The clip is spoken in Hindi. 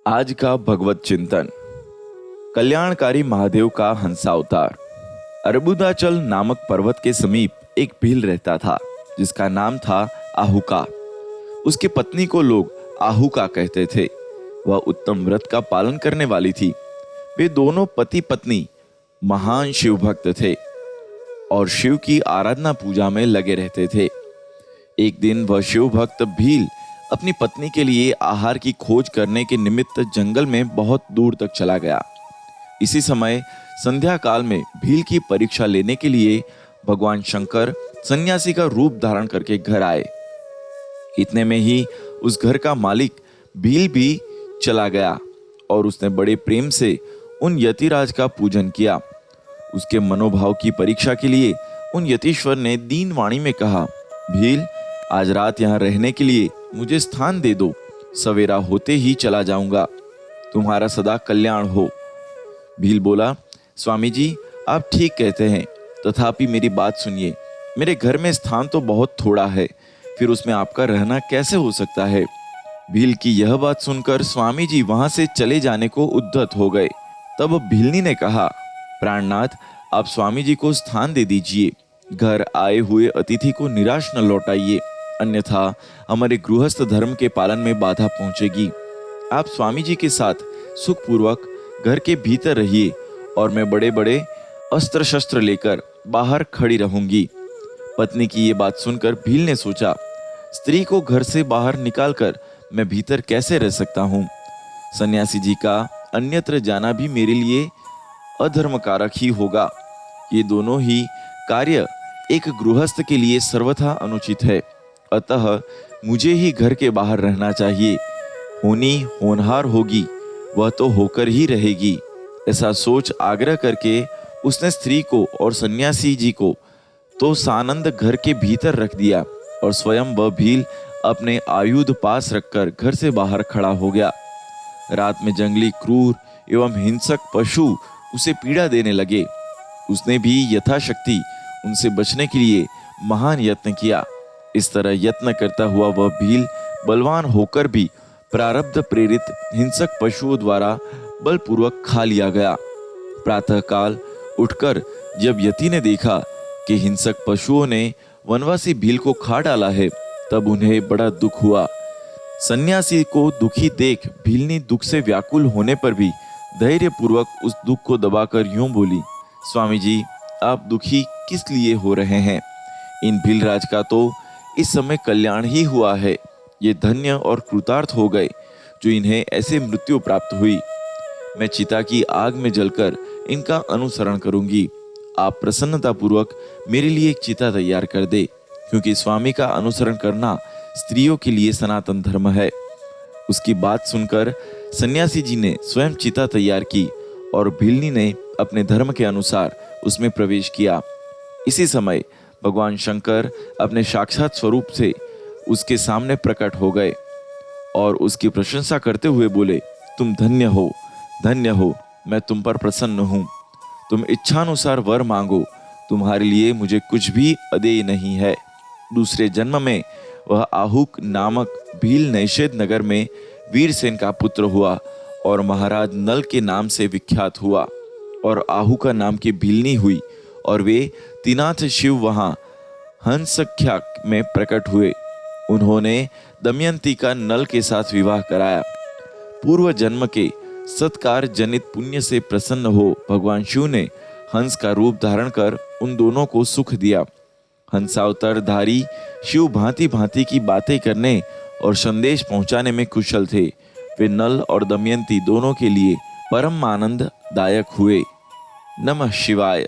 आज का भगवत चिंतन। कल्याणकारी महादेव का हंसावतार। अर्बुदाचल नामक पर्वत के समीप एक भील रहता था जिसका नाम था आहुका। उसकी पत्नी को लोग आहुका कहते थे। वह उत्तम व्रत का पालन करने वाली थी। वे दोनों पति पत्नी महान शिव भक्त थे और शिव की आराधना पूजा में लगे रहते थे। एक दिन वह शिव भक्त भील अपनी पत्नी के लिए आहार की खोज करने के निमित्त जंगल में बहुत दूर तक चला गया। इसी समय संध्या काल में भील की परीक्षा लेने के लिए भगवान शंकर सन्यासी का रूप धारण करके घर आए। इतने में ही उस घर का मालिक भील भी चला गया और उसने बड़े प्रेम से उन यतिराज का पूजन किया। उसके मनोभाव की परीक्षा के लिए उन यतीश्वर ने दीन वाणी में कहा, भील, आज रात यहाँ रहने के लिए मुझे स्थान दे दो। सवेरा होते ही चला जाऊंगा। तुम्हारा सदा कल्याण हो। भील बोला, स्वामी जी, आप ठीक कहते हैं, तथापि मेरी बात सुनिए। मेरे घर में स्थान तो बहुत थोड़ा है, फिर उसमें आपका रहना कैसे हो सकता है। भील की यह बात सुनकर स्वामी जी वहां से चले जाने को उद्यत हो गए। तब भीलनी ने कहा, प्राणनाथ, आप स्वामी जी को स्थान दे दीजिए। घर आए हुए अतिथि को निराश न लौटाइए, अन्यथा हमारे गृहस्थ धर्म के पालन में बाधा पहुंचेगी। आप स्वामी जी के साथ सुखपूर्वक घर के भीतर रहिए और मैं बड़े बड़े अस्त्र शस्त्र लेकर बाहर खड़ी रहूंगी। पत्नी की ये बात सुनकर भील ने सोचा, स्त्री को घर से बाहर निकालकर मैं भीतर कैसे रह सकता हूँ। सन्यासी जी का अन्यत्र जाना भी मेरे लिए अधर्म कारक ही होगा। ये दोनों ही कार्य एक गृहस्थ के लिए सर्वथा अनुचित है। अतः मुझे ही घर के बाहर रहना चाहिए। होनी होनहार होगी, वह तो होकर ही रहेगी। ऐसा सोच आग्रह करके उसने स्त्री को और सन्यासी जी को तो सानंद घर के भीतर रख दिया और स्वयं वह भील अपने आयुध पास रखकर घर से बाहर खड़ा हो गया। रात में जंगली क्रूर एवं हिंसक पशु उसे पीड़ा देने लगे। उसने भी यथाशक्ति उनसे बचने के लिए महान यत्न किया। इस तरह यत्न करता हुआ वह भील बलवान होकर भी प्रारब्ध प्रेरित हिंसक पशुओं द्वारा बलपूर्वक खा लिया गया। प्रातःकाल उठकर जब यति ने देखा कि हिंसक पशुओं ने वनवासी भील को खा डाला है, तब उन्हें बड़ा दुख हुआ। सन्यासी को दुखी देख भीलनी दुख से व्याकुल होने पर भी धैर्य पूर्वक उस दुख को दबाकर यूं बोली, स्वामी जी, आप दुखी किस लिए हो रहे हैं। इन भीलराज का तो इस समय कल्याण ही हुआ है। ये धन्य और कृतार्थ हो गए जो इन्हें ऐसे मृत्यु प्राप्त हुई। मैं चिता की आग में जलकर इनका अनुसरण करूंगी। आप प्रसन्नता पूर्वक मेरे लिए एक चिता तैयार कर दे, क्योंकि स्वामी का अनुसरण करना स्त्रियों के लिए सनातन धर्म है। उसकी बात सुनकर सन्यासी जी ने स्वयं चिता तैयार की और भीलनी ने अपने धर्म के अनुसार उसमें प्रवेश किया। इसी समय भगवान शंकर अपने साक्षात स्वरूप से उसके सामने प्रकट हो गए और उसकी प्रशंसा करते हुए बोले, तुम धन्य हो, धन्य हो, मैं तुम पर प्रसन्न हूँ। तुम इच्छानुसार वर मांगो, तुम्हारे लिए मुझे कुछ भी अदेय नहीं है। दूसरे जन्म में वह आहुक नामक भील नैषेध नगर में वीरसेन का पुत्र हुआ और महाराज नल के नाम से विख्यात हुआ। और आहुका नाम की भीलनी हुई और वे तिनाथ शिव वहां हंसख्या में प्रकट हुए। उन्होंने दमयंती का नल के साथ विवाह कराया। पूर्व जन्म के सत्कार जनित पुण्य से प्रसन्न हो भगवान शिव ने हंस का रूप धारण कर उन दोनों को सुख दिया। हंसावतारधारी शिव भांति भांति की बातें करने और संदेश पहुंचाने में कुशल थे। वे नल और दमयंती दोनों के लिए परम आनंद दायक हुए। नमः शिवाय।